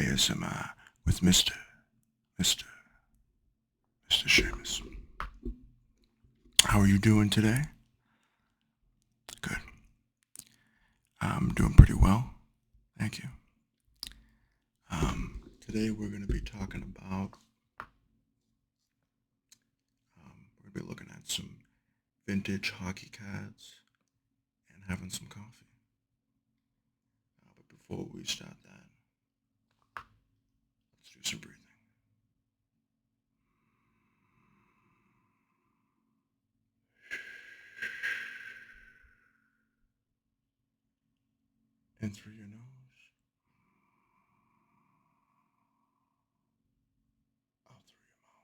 ASMR with Mr. Seamus. How are you doing today? Good. I'm doing pretty well. Thank you. Today we're going to be talking about, we're going to be looking at some vintage hockey cards and having some coffee. But before we start that, let's do some breathing. In through your nose. Out through your mouth.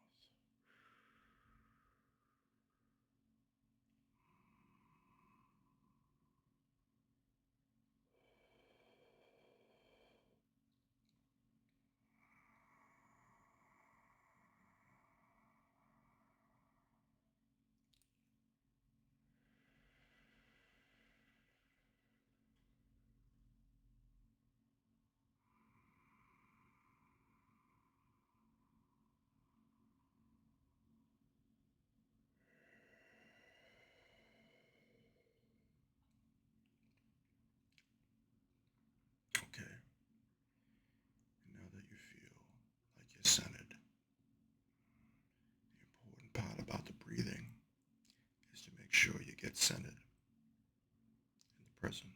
Okay. And now that you feel like you're centered, the important part about the breathing is to make sure you get centered in the present.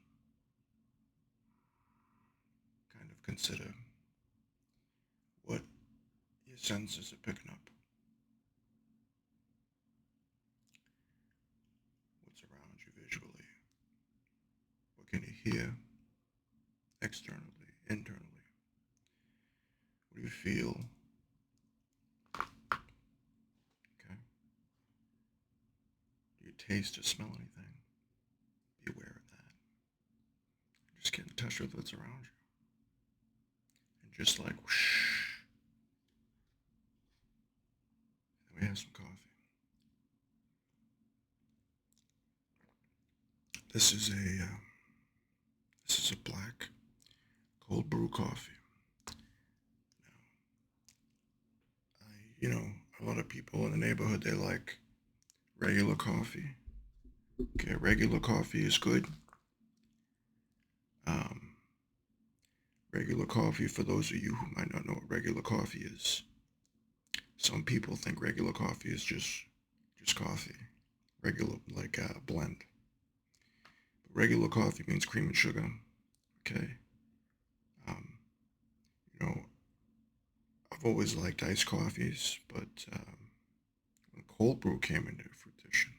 Kind of consider what your senses are picking up. What's around you visually? What can you hear externally, internally? What do you feel? Okay. Do you taste or smell anything? Be aware of that. Just get in touch with what's around you. And just like whoosh. And we have some coffee. This is a black cold brew coffee. Now, a lot of people in the neighborhood, they like regular coffee. Okay, regular coffee is good. Regular coffee, for those of you who might not know what regular coffee is, some people think regular coffee is just coffee, regular like a blend. But regular coffee means cream and sugar. Okay. Um, you know, I've always liked iced coffees, but when cold brew came into fruition,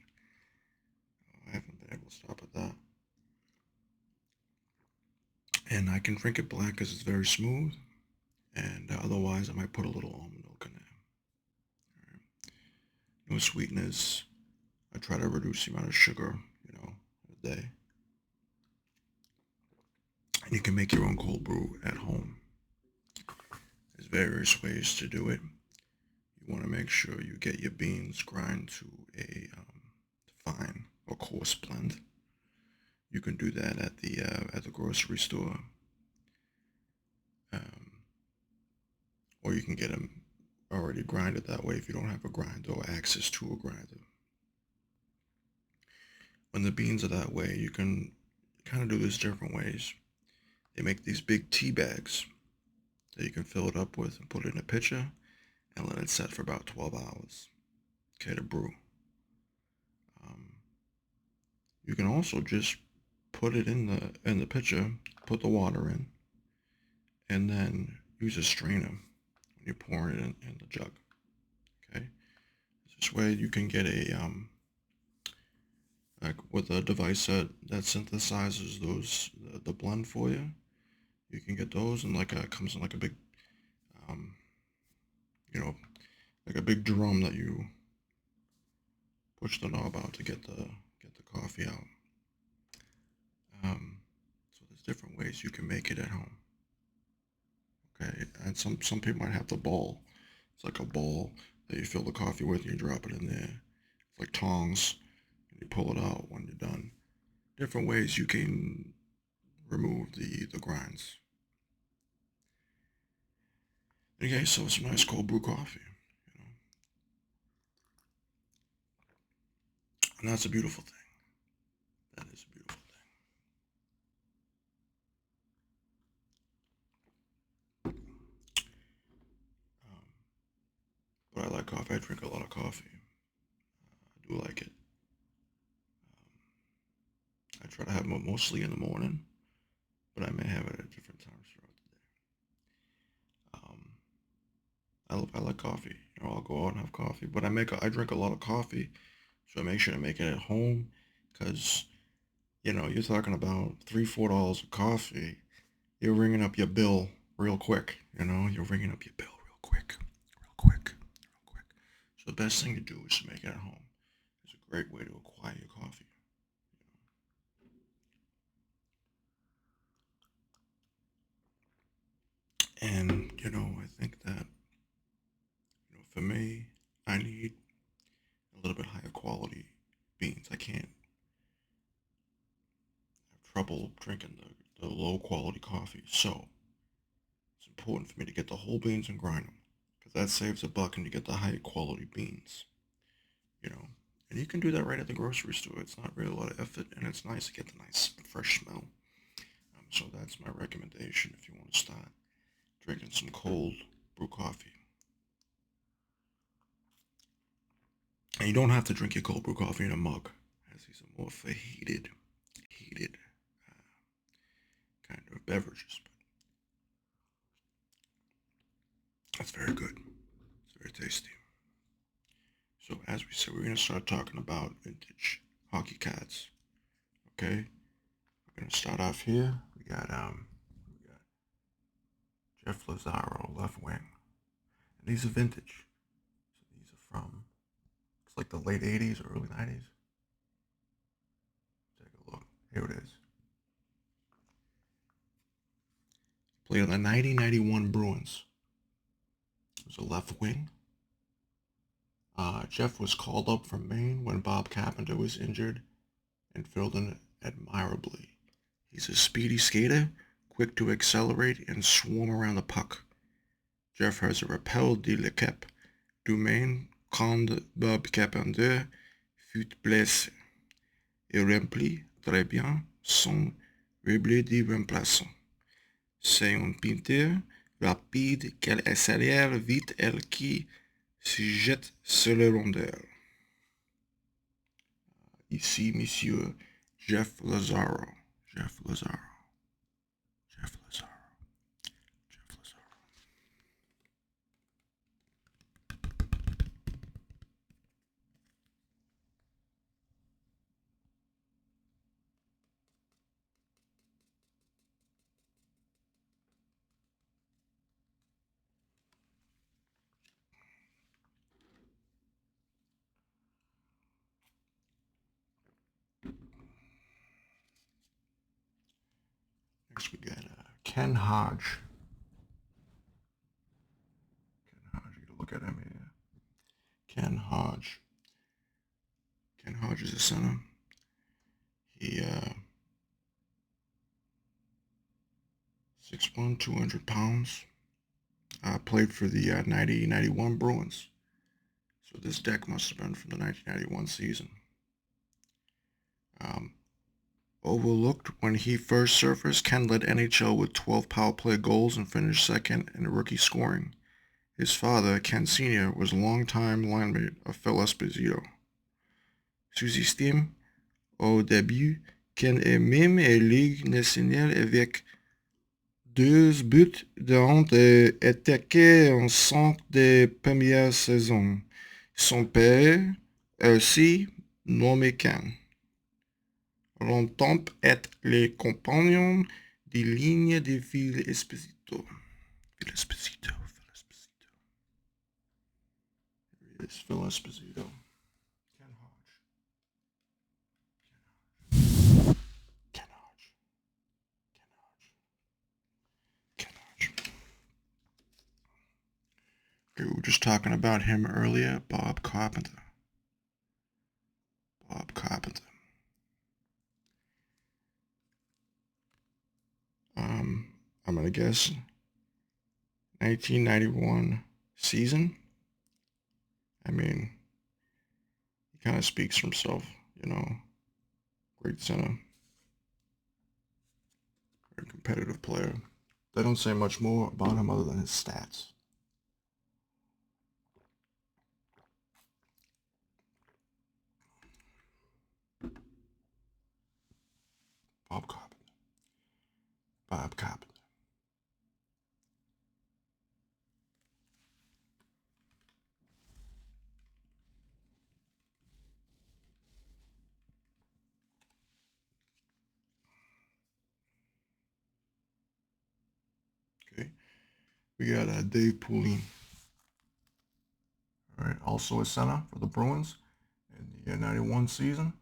I haven't been able to stop at that. And I can drink it black because it's very smooth, and otherwise I might put a little almond milk in there. All right. No sweetness. I try to reduce the amount of sugar, a day. And you can make your own cold brew at home. There's various ways to do it. You want to make sure you get your beans grind to a fine or coarse blend. You can do that at the grocery store, or you can get them already grinded that way if you don't have a grinder or access to a grinder. When the beans are that way, you can kind of do this different ways. They make these big tea bags that you can fill it up with and put it in a pitcher and let it set for about 12 hours, okay, to brew. You can also just put it in the pitcher, put the water in, and then use a strainer when you're pouring it in the jug. Okay, this way you can get a like with a device that synthesizes the blend for you. You can get those, and it comes in like a big um, like a big drum that you push the knob out to get the coffee out. So there's different ways you can make it at home. Okay, and some people might have the bowl. It's like a bowl that you fill the coffee with, and you drop it in there. It's like tongs, and you pull it out when you're done. Different ways you can remove the grinds. and get yourself some nice cold brew coffee, you know, and that's a beautiful thing. That is a beautiful thing. Um, but I like coffee. I drink a lot of coffee. I do like it. I try to have it mostly in the morning, but I may have it at different times throughout the day. I like coffee. You know, I'll go out and have coffee, but I drink a lot of coffee, so I make sure to make it at home, because you know you're talking about $3-4 of coffee. You're ringing up your bill real quick. You know, you're ringing up your bill real quick, real quick, real quick. So the best thing to do is to make it at home. It's a great way to acquire your coffee. And you know, I think that for me, I need a little bit higher quality beans. I can't have trouble drinking the low quality coffee. So it's important for me to get the whole beans and grind them, because that saves a buck and you get the high quality beans. You know, and you can do that right at the grocery store. It's not really a lot of effort, and it's nice to get the nice fresh smell. So that's my recommendation if you want to start drinking some cold brew coffee. And you don't have to drink your cold brew coffee in a mug, as these are more for heated kind of beverages. But that's very good. It's very tasty. So as we said, we're gonna start talking about vintage hockey cards. Okay, we're gonna start off here. We got Jeff Lazaro, left wing, and these are vintage. So these are from, it's like the late '80s or early '90s. Take a look. Here it is. Played on the 1991 Bruins. It was a left wing. Jeff was called up from Maine when Bob Carpenter was injured and filled in admirably. He's a speedy skater, quick to accelerate and swarm around the puck. Jeff has a rappel de l'équipe du Maine quand Bob Carpenter fut blessé. Il remplit très bien son rôle de remplaçant. C'est un pinteur rapide qu'elle accélère vite et qui se jette sur le rondelle. Ici, Monsieur Jeff Lazaro. Jeff Lazaro. Jeff Lazaro. Jeff Lazaro. Next we got Ken Hodge. Ken Hodge, you gotta look at him here. Ken Hodge. Ken Hodge is a center. He 6'1", 200 pounds. Played for the 1991 Bruins. So this deck must have been from the 1991 season. Um, Overlooked when he first surfaced, Ken led NHL with 12 power play goals and finished second in rookie scoring. His father, Ken Sr., was a longtime linemate of Phil Esposito. Sous-estime, au début, Ken est même en Ligue nationale avec 2 buts dont attaqué en 5 des premières saisons. Son père, aussi nommé Ken, longtemps est le compagnon de ligne de Phil Esposito. Phil Esposito. Here he is, Phil Esposito. Ken Hodge. Ken Hodge. Ken Hodge. Ken Hodge. Okay, we were just talking about him earlier, Bob Carpenter. Bob Carpenter. I'm gonna guess 1991 season. I mean, he kind of speaks for himself, you know. Great center, very competitive player. They don't say much more about him other than his stats. Bob Carpenter. Bob Carpenter. Okay. We got Dave Poulin. All right. Also a center for the Bruins in the 91 season.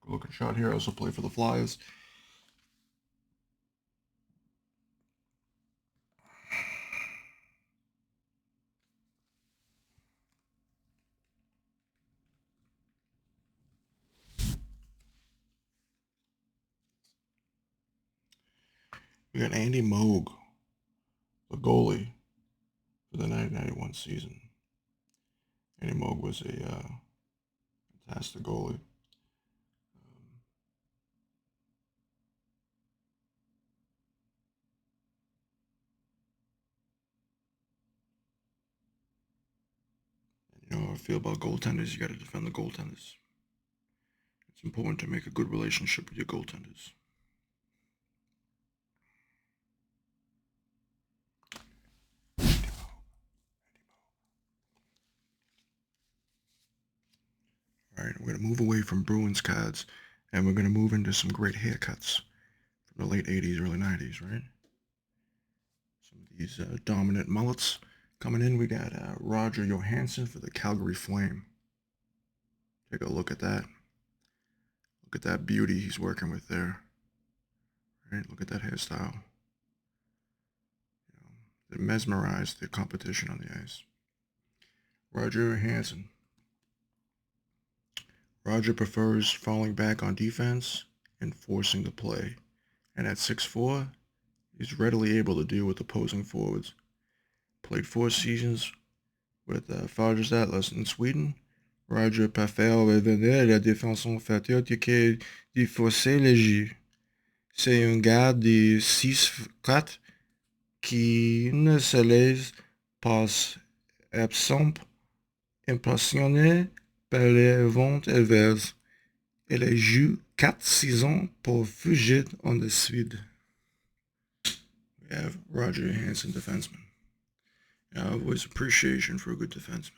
Good looking shot here. Also played for the Flyers. We got Andy Moog, the goalie for the 1991 season. Andy Moog was a fantastic goalie. You know how I feel about goaltenders. You got to defend the goaltenders. It's important to make a good relationship with your goaltenders. All right, we're going to move away from Bruins cards, and we're going to move into some great haircuts from the late 80s, early 90s, right? Some of these dominant mullets coming in. We got Roger Johansson for the Calgary Flame. Take a look at that. Look at that beauty he's working with there. Right? Look at that hairstyle. It mesmerized the competition on the ice. Roger Johansson. Roger prefers falling back on defense and forcing the play. And at 6'4", he's readily able to deal with opposing forwards. Played 4 seasons with Färjestad Atlas in Sweden. Roger préfère revenir à la défense fatale que de forcer le jeu. C'est un gars de 6'4" qui ne se laisse pas absent, impressionné par les ventes adverses. Il a joué 4 saisons pour Fugit on the Sud. We have Roger Johansson, defenseman. I've always appreciation for a good defenseman.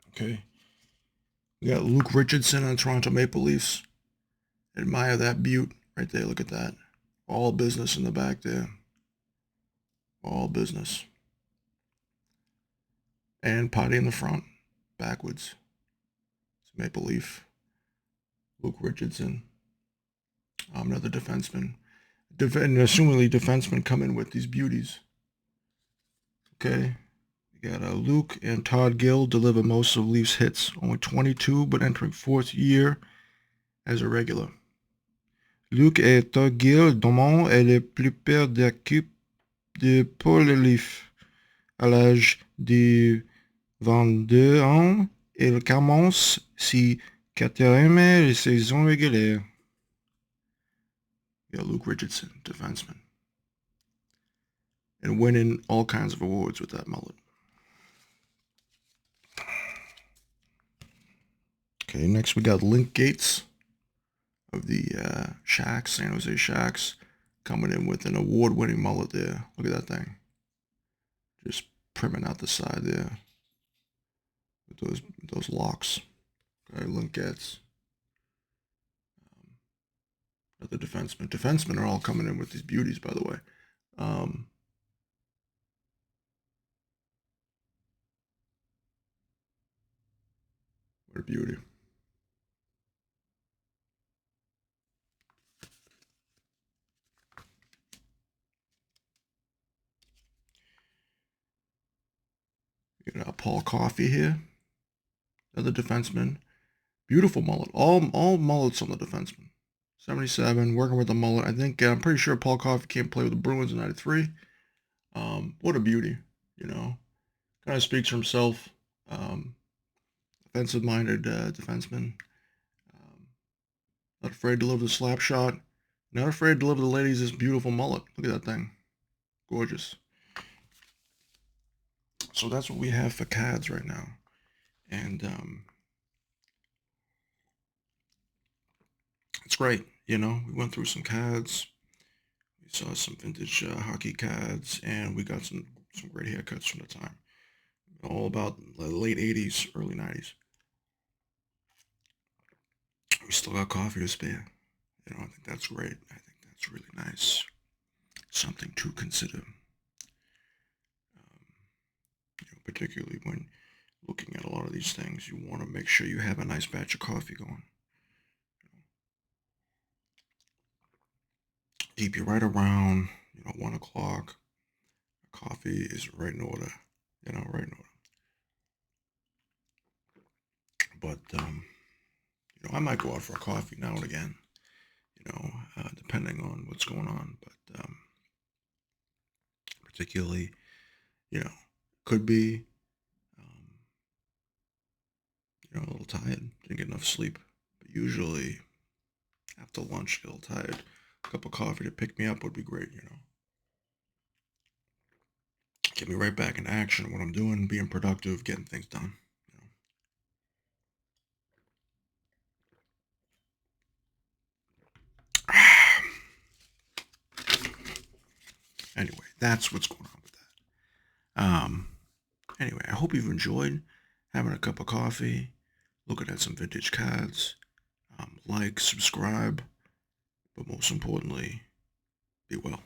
Okay. We got Luke Richardson on Toronto Maple Leafs. Admire that beaut right there. Look at that. All business in the back there. All business. And potty in the front. Backwards. It's Maple Leaf. Luke Richardson. Another defenseman. And assumingly defensemen come in with these beauties. Okay. We got Luke and Todd Gill deliver most of Leafs hits. Only 22, but entering 4th year as a regular. Luke et Todd Gill dominent la plupart d'équipes de pour les Leafs. À l'âge de 22 ans, il commence sa 4e saison régulière. We got Luke Richardson, defenseman. And winning all kinds of awards with that mullet. Okay, next we got Link Gates of the Sharks, San Jose Sharks, coming in with an award-winning mullet there. Look at that thing. Just primming out the side there with those locks. Okay, Link Gates. Other defensemen. Defensemen are all coming in with these beauties, by the way. What a beauty. We got Paul Coffey here. Another defenseman. Beautiful mullet. All mullets on the defenseman. 77, working with the mullet. I think, I'm pretty sure Paul Coffey came play with the Bruins in 93. What a beauty, you know. Kind of speaks for himself. Um, Offensive-minded defenseman. Um, Not afraid to deliver the slap shot. Not afraid to deliver the ladies this beautiful mullet. Look at that thing. Gorgeous. So that's what we have for cards right now. And it's great. You know, we went through some cards. We saw some vintage hockey cards, and we got some great haircuts from the time. All about the late 80s, early 90s. We still got coffee to spare. You know, I think that's great. I think that's really nice. Something to consider. Particularly when looking at a lot of these things, you want to make sure you have a nice batch of coffee going. Keep you right around, 1 o'clock. Coffee is right in order, right in order. But, I might go out for a coffee now and again, depending on what's going on. But particularly, could be, a little tired, didn't get enough sleep. But usually, after lunch, get a little tired. A cup of coffee to pick me up would be great, Get me right back in action, what I'm doing, being productive, getting things done. Anyway, that's what's going on with that. Anyway, I hope you've enjoyed having a cup of coffee, looking at some vintage cards. Like, subscribe, but most importantly, be well.